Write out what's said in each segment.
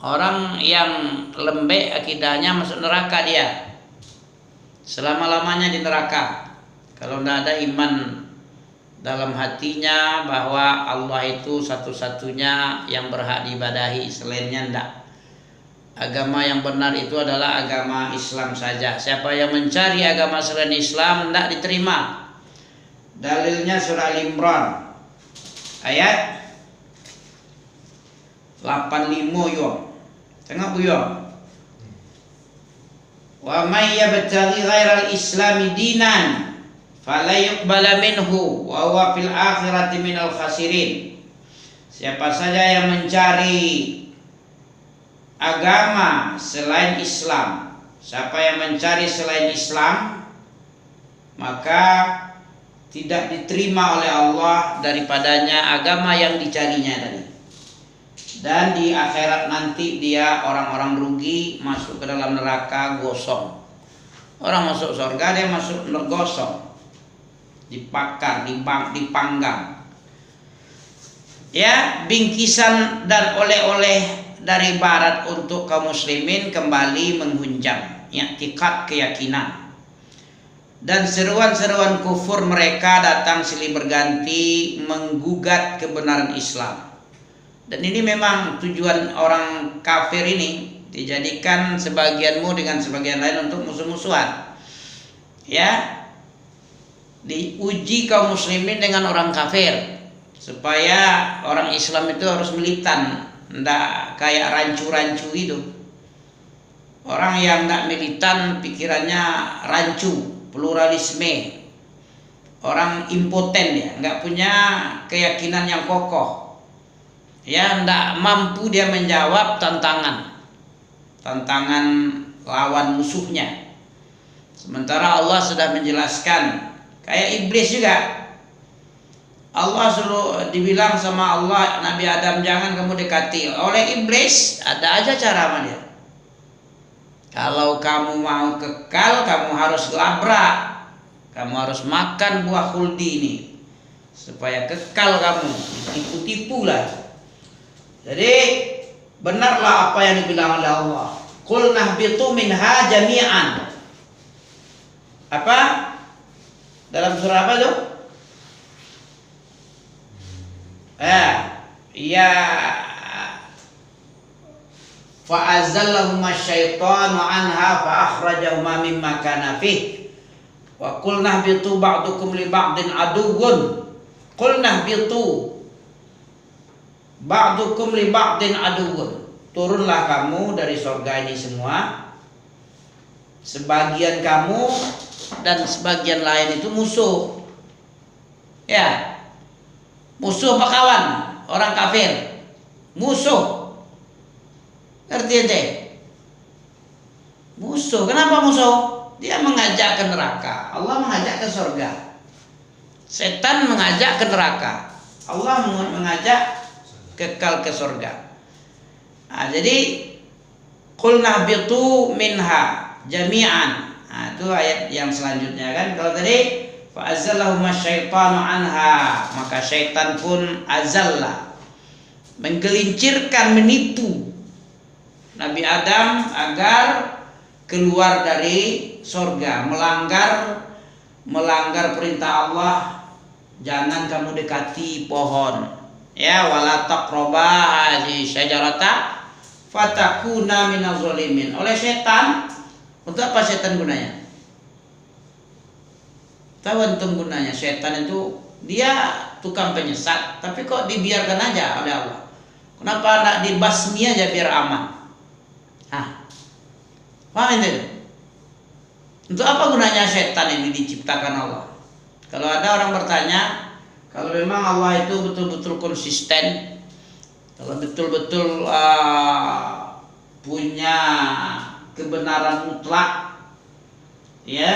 Orang yang lembek akidahnya masuk neraka dia. Selama-lamanya di neraka. Kalau tidak ada iman dalam hatinya bahwa Allah itu satu-satunya yang berhak diibadahi, selainnya tidak. Agama yang benar itu adalah agama Islam saja. Siapa yang mencari agama selain Islam tidak diterima. Dalilnya surah Al-Imran ayat 85 yo. Tengok bu yo. Wa may yabtaghi ghairal islami dinan fala yuqbala minhu wa huwa fil akhirati minal khasirin. Siapa saja yang mencari agama selain Islam, siapa yang mencari selain Islam, maka tidak diterima oleh Allah daripadanya agama yang dicarinya tadi. Dan di akhirat nanti dia orang-orang rugi, masuk ke dalam neraka gosong. Orang masuk surga dia masuk gosong, dibakar, dipanggang. Ya, bingkisan dan oleh-oleh dari barat untuk kaum muslimin kembali menghunjam i'tiqad, keyakinan. Dan seruan-seruan kufur mereka datang silih berganti menggugat kebenaran Islam. Dan ini memang tujuan orang kafir ini, dijadikan sebagianmu dengan sebagian lain untuk musuh-musuhan. Ya, diuji kaum muslimin dengan orang kafir supaya orang Islam itu harus militan, ndak kayak rancu-rancu itu. Orang yang ndak militan pikirannya rancu, pluralisme, orang impoten ya, nggak punya keyakinan yang kokoh. Ya, ndak mampu dia menjawab tantangan lawan musuhnya. Sementara Allah sudah menjelaskan, kayak iblis juga. Allah suruh dibilang sama Allah, Nabi Adam jangan kamu dekati. Oleh iblis ada aja cara sama dia. Kalau kamu mau kekal, kamu harus labrak, kamu harus makan buah khuldi ini supaya kekal kamu. Tipu-tipu lah. Jadi benarlah apa yang dibilang oleh Allah. Qul nahbitu minha jami'an. Apa? Dalam surah apa tuh? Ya fa'azallahuma syaitanu anha fa'akhrajahuma mimma kana fih wa qul nahbitu ba'dukum li ba'din aduwwun qul nahbitu ba'dukum li ba'din aduwwun. Turunlah kamu dari surga ini semua, sebagian kamu dan sebagian lain itu musuh. Ya, musuh apa kawan? Orang kafir musuh. Ngerti ente? Musuh. Kenapa musuh? Dia mengajak ke neraka, Allah mengajak ke surga. Setan mengajak ke neraka, Allah mengajak kekal ke surga. Nah, jadi qul nahbitu minha jami'an. Nah, itu ayat yang selanjutnya kan. Kalau tadi fa'azallahuma syaitanu anha, maka syaitan pun azallah, menggelincirkan, menipu Nabi Adam agar keluar dari surga, melanggar perintah Allah, jangan kamu dekati pohon. Ya, wala taqraba hadhihi syajarata fatakuna minaz zalimin. Oleh setan. Untuk apa setan gunanya? Tahu antum gunanya? Setan itu dia tukang penyesat, tapi kok dibiarkan aja oleh Allah? Kenapa enggak dibasmi aja biar aman? Paham itu? Untuk apa gunanya setan ini diciptakan Allah? Kalau ada orang bertanya, kalau memang Allah itu betul-betul konsisten, kalau betul-betul punya kebenaran mutlak, ya,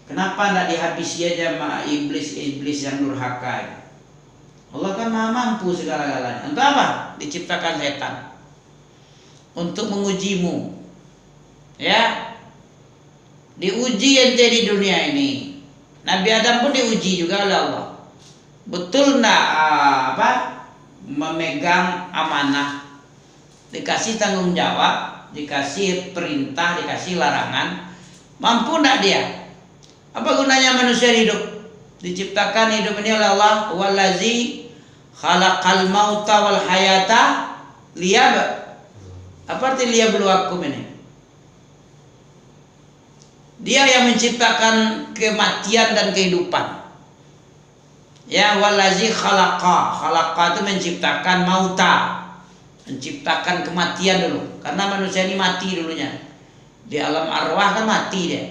kenapa tidak dihabisi aja sama iblis-iblis yang durhaka? Allah kan maha mampu segala-galanya. Untuk apa diciptakan setan? Untuk mengujimu. Ya, diuji ente di dunia ini. Nabi Adam pun diuji juga oleh Allah. Betul enggak memegang amanah? dikasih tanggung jawab, dikasih perintah, dikasih larangan, mampu enggak dia? Apa gunanya manusia hidup? Diciptakan hidup ini oleh Allah, wallazi khalaqal mauta wal hayata apa arti liyabluwakum ini? Dia yang menciptakan kematian dan kehidupan. Ya, wallazi khalaqa itu menciptakan mauta, menciptakan kematian dulu. Karena manusia ini mati dulunya. Di alam arwah kan mati dia.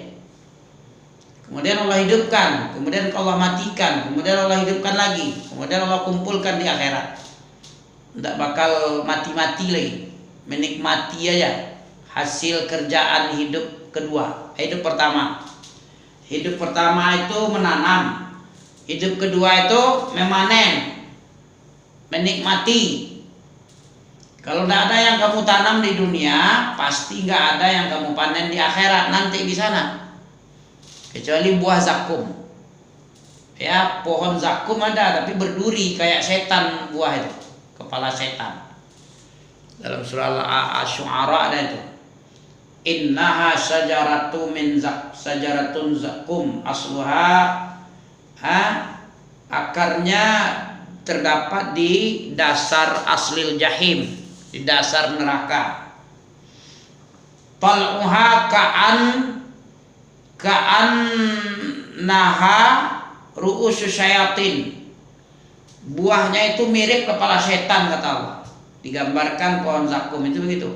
Kemudian Allah hidupkan, kemudian Allah matikan, kemudian Allah hidupkan lagi, kemudian Allah kumpulkan di akhirat. Tidak bakal mati-mati lagi, menikmati aja hasil kerjaan hidup kedua. Hidup pertama itu menanam, hidup kedua itu memanen, menikmati. Kalau tidak ada yang kamu tanam di dunia, pasti nggak ada yang kamu panen di akhirat nanti di sana. Kecuali buah zakum. Ya, pohon zakum ada tapi berduri kayak setan buah itu, kepala setan. Dalam surah Asy-Syu'ara ada itu. Innaha sajaratun zakum asluha akarnya terdapat di dasar aslil jahim, di dasar neraka. Tal'uha ka'an naha ru'usus syayatin. Buahnya itu mirip kepala setan kata Allah. Digambarkan pohon zakum itu begitu.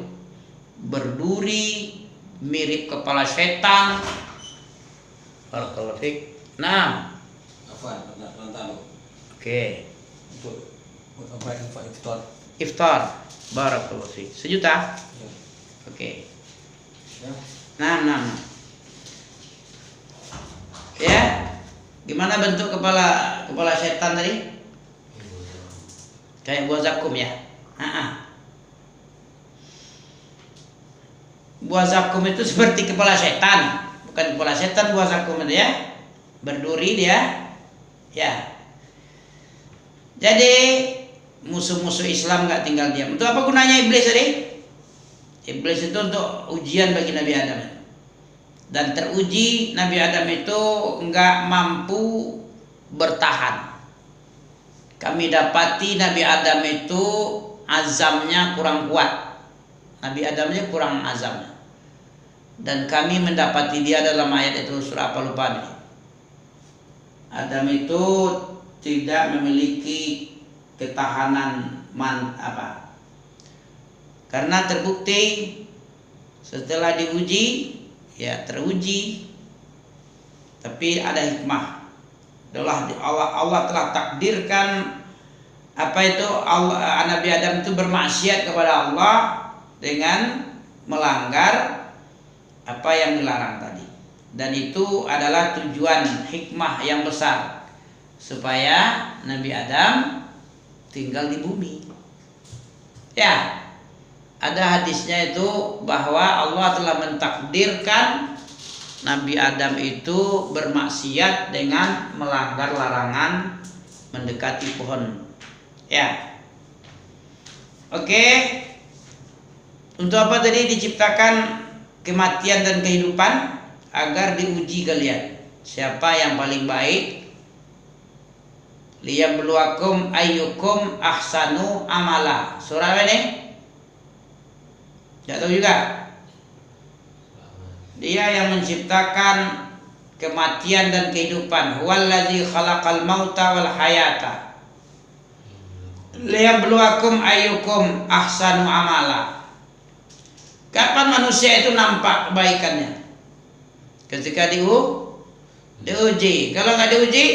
Berduri, mirip kepala setan. Barakallahu fiik. Nah. Oke. Untuk apa iftar? Iftar. Barakallahu fiik. 1 juta? Ya. Oke. Ya. Nah. Ya. Gimana bentuk kepala setan tadi? Kayak buah zakum ya. Buah zakum itu seperti kepala setan, bukan kepala setan buah zakum itu ya. Berduri dia. Ya. Jadi musuh-musuh Islam nggak tinggal diam. Untuk apa gunanya iblis tadi? Iblis itu untuk ujian bagi Nabi Adam. Dan teruji Nabi Adam itu nggak mampu bertahan. Kami dapati Nabi Adam itu azamnya kurang kuat. Nabi Adamnya kurang azamnya. Dan kami mendapati dia dalam ayat itu, surah apa lupa nih. Adam itu tidak memiliki ketahanan karena terbukti setelah diuji, ya teruji, tapi ada hikmah. Allah telah takdirkan Nabi Adam itu bermaksiat kepada Allah dengan melanggar apa yang dilarang tadi. Dan itu adalah tujuan hikmah yang besar, supaya Nabi Adam tinggal di bumi. Ya, ada hadisnya itu bahwa Allah telah mentakdirkan Nabi Adam itu bermaksiat dengan melanggar larangan mendekati pohon. Ya. Oke. Untuk apa tadi diciptakan kematian dan kehidupan? Agar diuji kalian. Siapa yang paling baik? Liyabluwakum ayyukum ahsanu amala. Surah apa ini? Tidak tahu juga. Dia yang menciptakan kematian dan kehidupan. Huwallazi khalaqal mauta wal hayata liyabluwakum ayyukum ahsanu amala. Kapan manusia itu nampak kebaikannya? Ketika diuji. Kalau nggak diuji,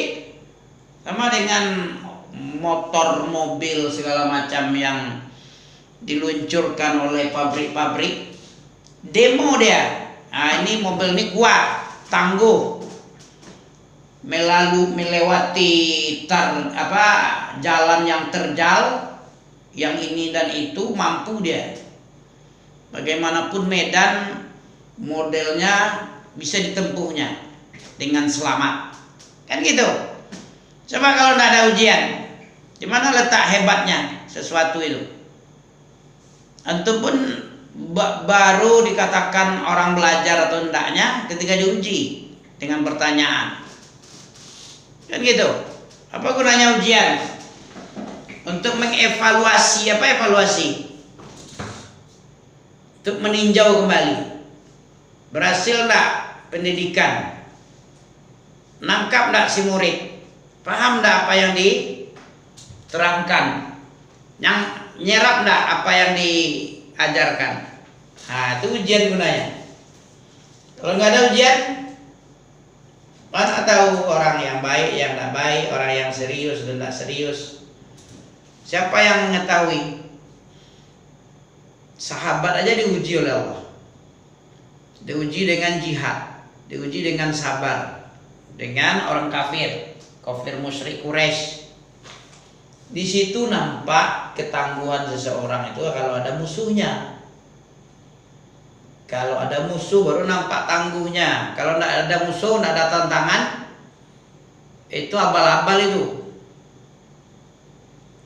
sama dengan motor, mobil segala macam yang diluncurkan oleh pabrik-pabrik, demo dia. Nah, ini mobil ini kuat, tangguh, melewati jalan yang terjal, yang ini dan itu mampu dia. Bagaimanapun medan modelnya bisa ditempuhnya dengan selamat, kan gitu. Coba kalau tidak ada ujian, di mana letak hebatnya sesuatu itu? Antum pun baru dikatakan orang belajar atau hendaknya ketika diuji dengan pertanyaan. Kan gitu. Apa gunanya ujian? Untuk mengevaluasi, apa evaluasi? Untuk meninjau kembali. Berhasil enggak pendidikan? Nangkap enggak si murid? Paham enggak apa yang diterangkan? Yang nyerap enggak apa yang diajarkan? Nah, itu ujian gunanya. Kalau nggak ada ujian, mana tahu orang yang baik, yang tidak baik, orang yang serius dan tidak serius. Siapa yang mengetahui? Sahabat aja diuji oleh Allah. Diuji dengan jihad, diuji dengan sabar, dengan orang kafir musyrik Quraisy. Di situ nampak ketangguhan seseorang itu kalau ada musuhnya. Kalau ada musuh baru nampak tangguhnya. Kalau tidak ada musuh, tidak ada tantangan, itu abal-abal itu.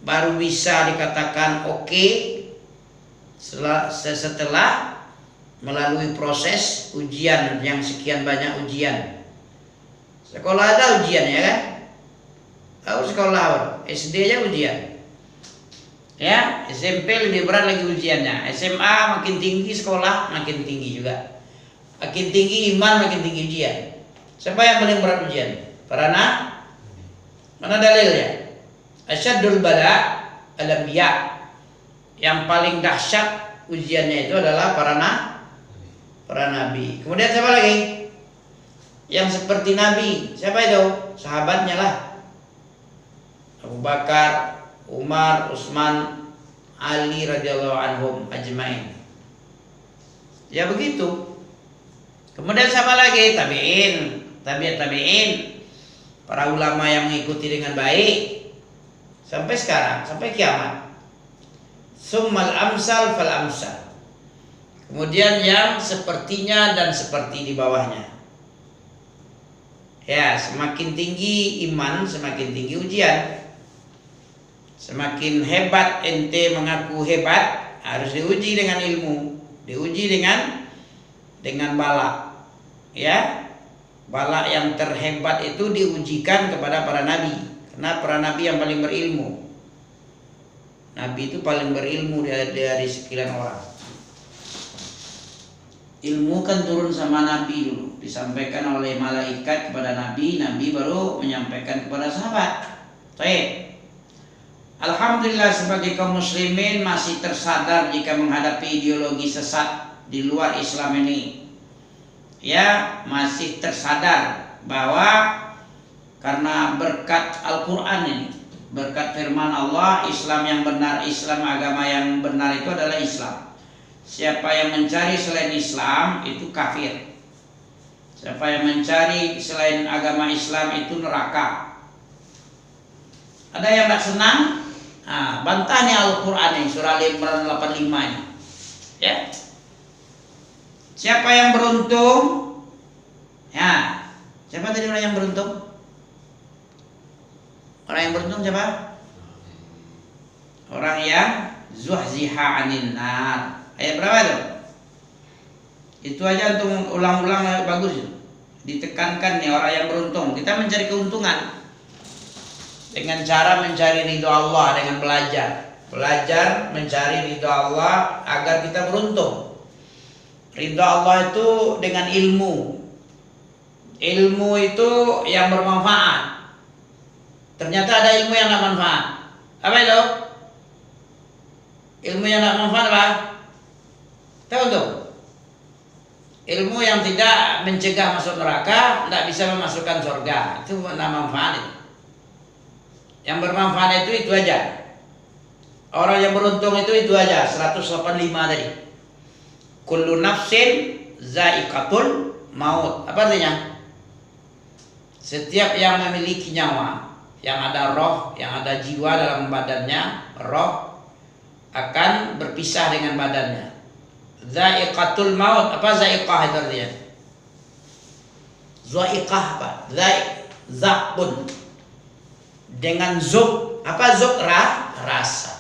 Baru bisa dikatakan oke setelah melalui proses ujian yang sekian banyak ujian. Sekolah ada ujian ya kan? Tahu sekolah SD aja ujian. Ya, SMP lebih berat lagi ujiannya. SMA makin tinggi sekolah makin tinggi juga. Makin tinggi iman makin tinggi ujian. Siapa yang paling berat ujian? Para mana dalilnya? Asyaddul bala al-anbiya. Yang paling dahsyat ujiannya itu adalah para nabi. Kemudian siapa lagi? Yang seperti nabi. Siapa itu? Sahabatnya lah. Abu Bakar, Umar, Utsman, Ali radhiyallahu anhum ajmain. Ya begitu. Kemudian siapa lagi? Tabi'in, tabi'in. Para ulama yang mengikuti dengan baik sampai sekarang, sampai kiamat. Summal amsal fal amsal. Kemudian yang sepertinya dan seperti di bawahnya. Ya, semakin tinggi iman, semakin tinggi ujian. Semakin hebat ente mengaku hebat, harus diuji dengan ilmu, diuji dengan bala. Ya, bala yang terhebat itu diujikan kepada para nabi, karena para nabi yang paling berilmu. Nabi itu paling berilmu dari sekian orang. Ilmu kan turun sama nabi dulu, disampaikan oleh malaikat kepada nabi, nabi baru menyampaikan kepada sahabat. Baik. Alhamdulillah sebagai kaum muslimin masih tersadar jika menghadapi ideologi sesat di luar Islam ini. Ya, masih tersadar bahwa karena berkat Al-Quran ini, berkat firman Allah, Islam yang benar, Islam agama yang benar itu adalah Islam. Siapa yang mencari selain Islam itu kafir. Siapa yang mencari selain agama Islam itu neraka. Ada yang tak senang? Nah, bantah nih Al-Quran ini, surah Al-Imran 85 ini. Ya. Siapa yang beruntung? Ya. Siapa tadi orang yang beruntung? Orang yang beruntung siapa? Orang yang zuhziha 'anil nar. Ayat berapa itu? Itu aja untuk ulang-ulang bagus itu. Ditekankan nih orang yang beruntung. Kita mencari keuntungan dengan cara mencari ridho Allah, dengan belajar mencari ridho Allah agar kita beruntung. Ridho Allah itu dengan ilmu itu yang bermanfaat. Ternyata ada ilmu yang tidak manfaat. Apa itu? Ilmu yang tidak manfaat apa? Tahu tuh? Ilmu yang tidak mencegah masuk neraka, tidak bisa memasukkan surga, itu tidak manfaat itu. Yang bermanfaat itu aja. Orang yang beruntung itu aja. 185 tadi. Kullu nafsin za'iqatul maut. Apa artinya? Setiap yang memiliki nyawa, yang ada roh, yang ada jiwa dalam badannya, roh akan berpisah dengan badannya. Za'iqatul maut. Apa za'iqah itu artinya? Za'iqah apa? Zakun. Dengan zuk. Apa zuk? Rasa.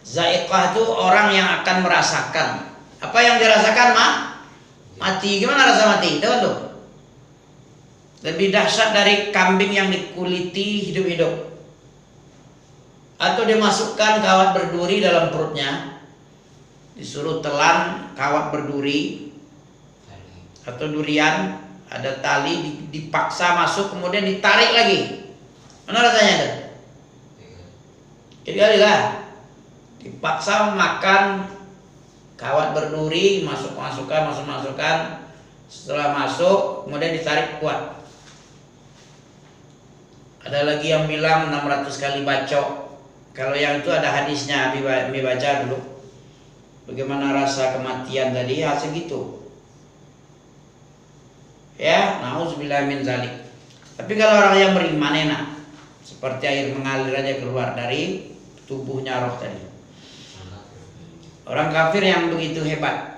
Zaiqah itu orang yang akan merasakan. Apa yang dirasakan, mati. Gimana rasa mati? Tahu tuh? Lebih dahsyat dari kambing yang dikuliti hidup-hidup. Atau dimasukkan kawat berduri dalam perutnya, disuruh telan kawat berduri atau durian, ada tali, dipaksa masuk, kemudian ditarik lagi. Mana rasanya tuh? 3 kali lah. Dipaksa makan kawat berduri, masukkan. Setelah masuk, kemudian ditarik kuat. Ada lagi yang bilang 600 kali bacok. Kalau yang itu ada hadisnya, Abi baca dulu. Bagaimana rasa kematian tadi? Ya segitu. Ya, nauzubillah min zalik. Tapi kalau orang yang beriman enak, seperti air mengalir aja keluar dari tubuhnya roh tadi. Orang kafir yang begitu hebat,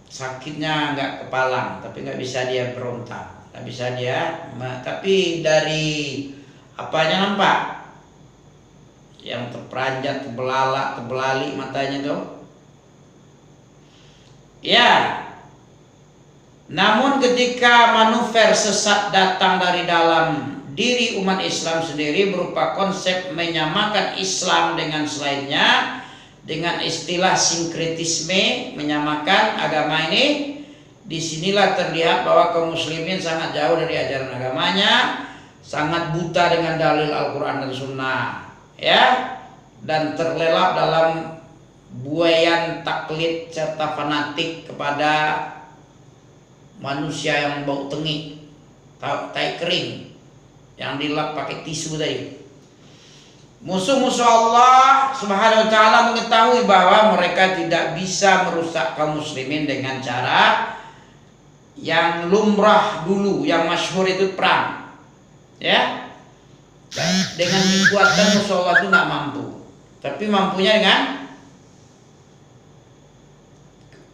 sakitnya nggak kepalang, tapi nggak bisa dia berontak, nggak bisa dia. Tapi dari apanya nampak? Yang terperanjat, terbelalak, terbelali matanya tuh. Ya. Namun ketika manuver sesat datang dari dalam diri umat Islam sendiri berupa konsep menyamakan Islam dengan selainnya, dengan istilah sinkretisme, menyamakan agama ini, disinilah terlihat bahwa kaum muslimin sangat jauh dari ajaran agamanya, sangat buta dengan dalil Al-Quran dan Sunnah, ya, dan terlelap dalam buayan taklid serta fanatik kepada manusia yang bau tengik, tai kering, yang dilap pakai tisu tadi. Musuh-musuh Allah Subhanahu wa ta'ala mengetahui bahwa mereka tidak bisa merusak kaum muslimin dengan cara yang lumrah dulu, yang masyhur itu perang. Ya. Dengan kekuatan musuh Allah itu nggak mampu. Tapi mampunya dengan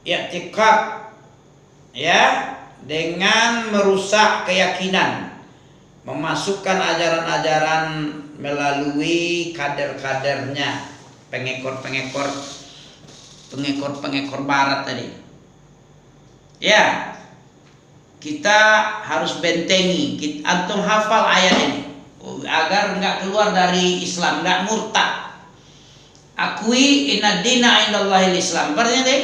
i'tiqad, ya, dengan merusak keyakinan, memasukkan ajaran-ajaran melalui kader-kadernya, pengekor barat tadi. Ya, kita harus bentengi. Antum hafal ayat ini agar nggak keluar dari Islam, nggak murtad. Akui inna dina indallahil Islam. Berarti deh,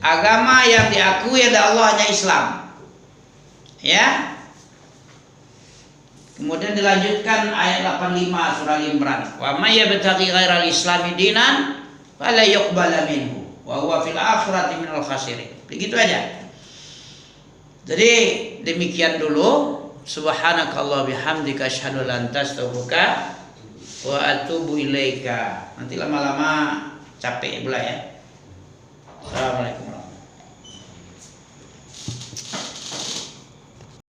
agama yang diakui oleh Allah hanya Islam. Ya. Kemudian dilanjutkan ayat 85 surah Al-Imran. Wa may yabtaghi ghairal islami dinan fala yuqbala minhu wa huwa fil akhirati minal khasirin. Begitu aja. Jadi demikian dulu. Subhanakallah bihamdika asyhadu an la ilaha illa anta astaghfiruka wa atubu ilaika. Nanti lama-lama capek pula ya. Assalamualaikum.